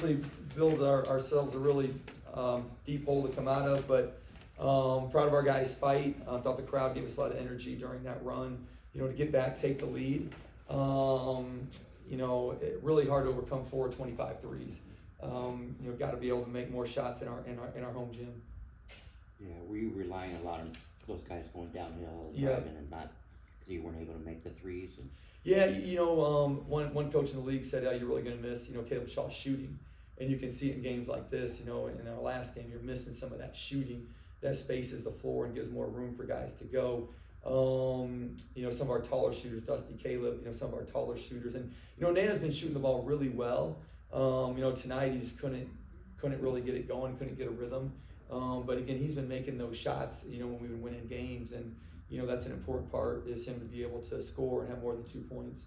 obviously build ourselves a really deep hole to come out of, but proud of our guys' fight. Thought the crowd gave us a lot of energy during that run, to get back, take the lead. Really hard to overcome 25 threes. Got to be able to make more shots in our home gym. Yeah, were you relying a lot on those guys going downhill, driving, and not because you weren't able to make the threes? Yeah, one coach in the league said, you're really going to miss, Caleb Shaw shooting. And you can see it in games like this, in our last game, you're missing some of that shooting. That spaces the floor and gives more room for guys to go. Some of our taller shooters, Dusty, Caleb, some of our taller shooters. And, Nana's been shooting the ball really well. Tonight he just couldn't really get it going, couldn't get a rhythm. But again, he's been making those shots, when we've been winning games. And, that's an important part, is him to be able to score and have more than 2 points.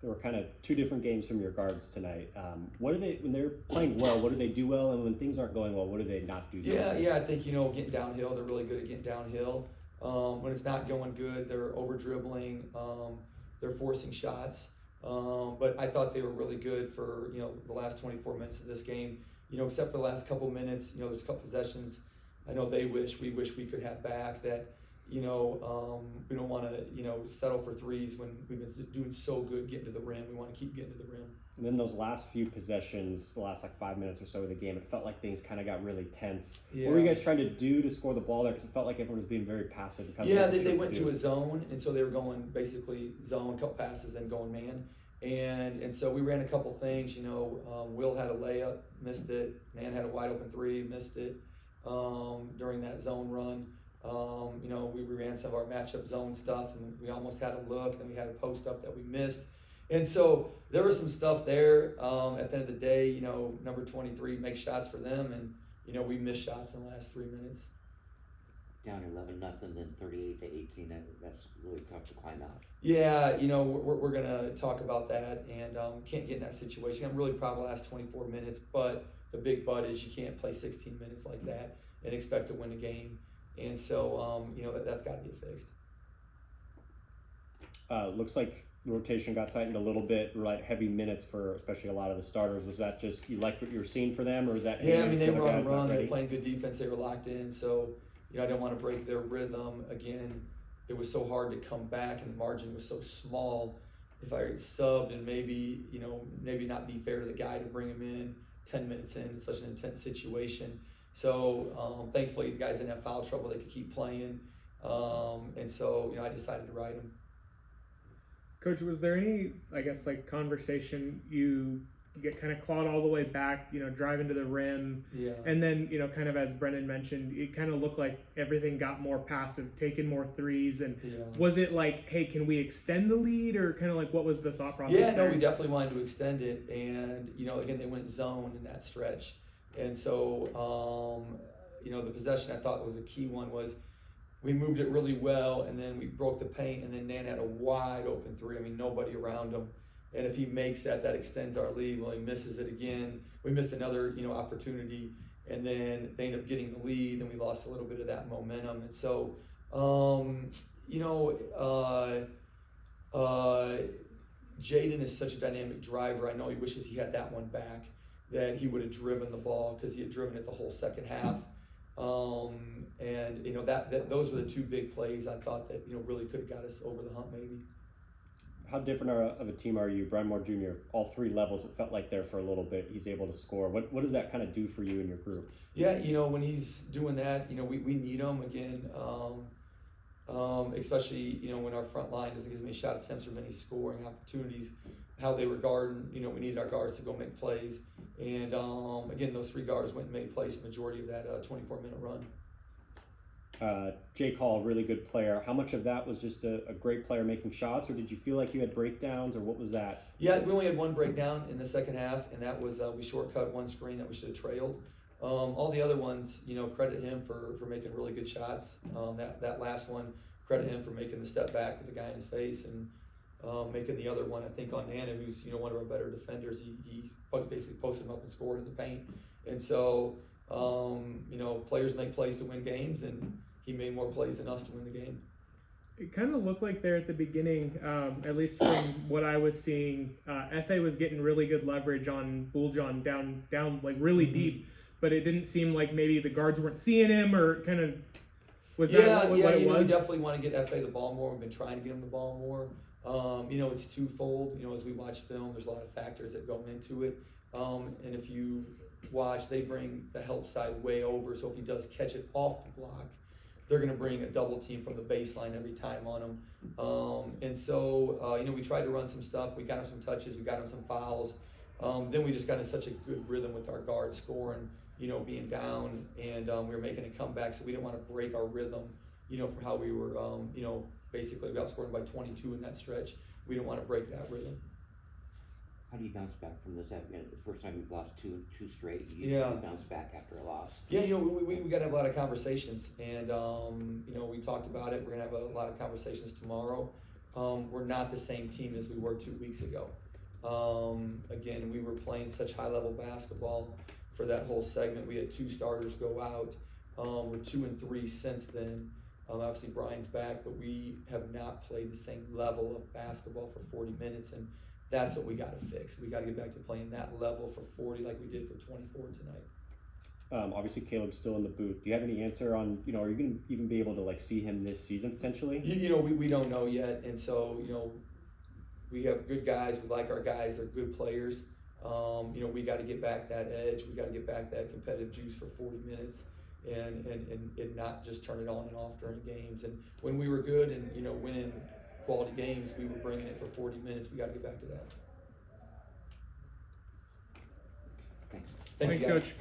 There were kind of two different games from your guards tonight. What do they, when they're playing well, what do they do well? And when things aren't going well, what do they not do? Yeah, I think, getting downhill, they're really good at getting downhill. When it's not going good, they're over dribbling, they're forcing shots. But I thought they were really good for, the last 24 minutes of this game, except for the last couple minutes. There's a couple possessions I know we wish we could have back that, we don't want to, settle for threes when we've been doing so good getting to the rim. We want to keep getting to the rim. And then those last few possessions, the last 5 minutes or so of the game, it felt like things kind of got really tense. Yeah. What were you guys trying to do to score the ball there? Because it felt like everyone was being very passive. Yeah, they went to a zone, and so they were going basically zone, couple passes, and going man. And so we ran a couple things. Will had a layup, missed it. Man had a wide open three, missed it during that zone run. We ran some of our matchup zone stuff, and we almost had a look, and we had a post up that we missed. And so there was some stuff there. At the end of the day, number 23 makes shots for them, and, we missed shots in the last 3 minutes. Down 11-0, then 38-18. That's really tough to climb out. Yeah, we're going to talk about that, and can't get in that situation. I'm really proud of the last 24 minutes, but the big but is you can't play 16 minutes like that and expect to win a game. And so, that's got to get fixed. Looks like the rotation got tightened a little bit, right? Heavy minutes for especially a lot of the starters. Was that just you liked what you were seeing for them, or is that? Yeah, they were on the run. They were playing good defense. They were locked in. So, I didn't want to break their rhythm. Again, it was so hard to come back, and the margin was so small. If I subbed and maybe not be fair to the guy to bring him in 10 minutes in, it's such an intense situation. So thankfully the guys didn't have foul trouble; they could keep playing, and so I decided to ride them. Coach, was there any, conversation you get kind of clawed all the way back, driving to the rim, and then kind of as Brennan mentioned, it kind of looked like everything got more passive, taking more threes, and was it like, hey, can we extend the lead, or kind of like what was the thought process? Yeah, no, we definitely wanted to extend it, and again they went zone in that stretch. And so, the possession I thought was a key one was we moved it really well, and then we broke the paint, and then Nan had a wide open three. Nobody around him. And if he makes that extends our lead. Well, he misses it again. We missed another, opportunity, and then they end up getting the lead, and we lost a little bit of that momentum. And so, Jaden is such a dynamic driver. I know he wishes he had that one back, that he would have driven the ball, because he had driven it the whole second half. And those were the two big plays I thought that really could have got us over the hump maybe. How different of a team are you? Brian Moore Jr., all three levels, it felt like there for a little bit, he's able to score. What does that kind of do for you and your group? Yeah, when he's doing that, we need him again, especially, when our front line doesn't give as many shot attempts or many scoring opportunities, how they were guarding, we needed our guards to go make plays. And again, those three guards went and made plays the majority of that 24-minute run. Jake Hall, really good player. How much of that was just a great player making shots, or did you feel like you had breakdowns, or what was that? Yeah, we only had one breakdown in the second half, and that was we shortcut one screen that we should have trailed. All the other ones, credit him for making really good shots. That last one, credit him for making the step back with the guy in his face, and making the other one, I think, on Nana, who's one of our better defenders. He basically posted him up and scored in the paint. And so, players make plays to win games, and he made more plays than us to win the game. It kind of looked like there at the beginning, at least from what I was seeing, FA was getting really good leverage on Bulljohn down like really deep, but it didn't seem like maybe the guards weren't seeing him or kind of. Was that what it was? We definitely want to get FA the ball more. We've been trying to get him the ball more. It's twofold. As we watch film, there's a lot of factors that go into it. And if you watch, they bring the help side way over. So if he does catch it off the block, they're going to bring a double team from the baseline every time on him. And so, we tried to run some stuff. We got him some touches. We got him some fouls. Then we just got in such a good rhythm with our guard scoring, being down, and we were making a comeback. So we didn't want to break our rhythm, for how we were, basically we outscored by 22 in that stretch. We didn't want to break that rhythm. How do you bounce back from this? The first time you've lost two straight, you bounce back after a loss. Yeah, we got to have a lot of conversations, and we talked about it. We're gonna have a lot of conversations tomorrow. We're not the same team as we were 2 weeks ago. Again, we were playing such high-level basketball for that whole segment. We had 2 starters go out. We're 2-3 since then. Obviously, Brian's back, but we have not played the same level of basketball for 40 minutes, and that's what we got to fix. We got to get back to playing that level for 40 like we did for 24 tonight. Obviously, Caleb's still in the boot. Do you have any answer on, are you going to even be able to see him this season potentially? We don't know yet, and so we have good guys. We like our guys. They're good players. We got to get back that edge. We got to get back that competitive juice for 40 minutes. And not just turn it on and off during games. And when we were good and winning quality games, we were bringing it for 40 minutes. We got to get back to that. Thanks. Thank you, guys. Coach.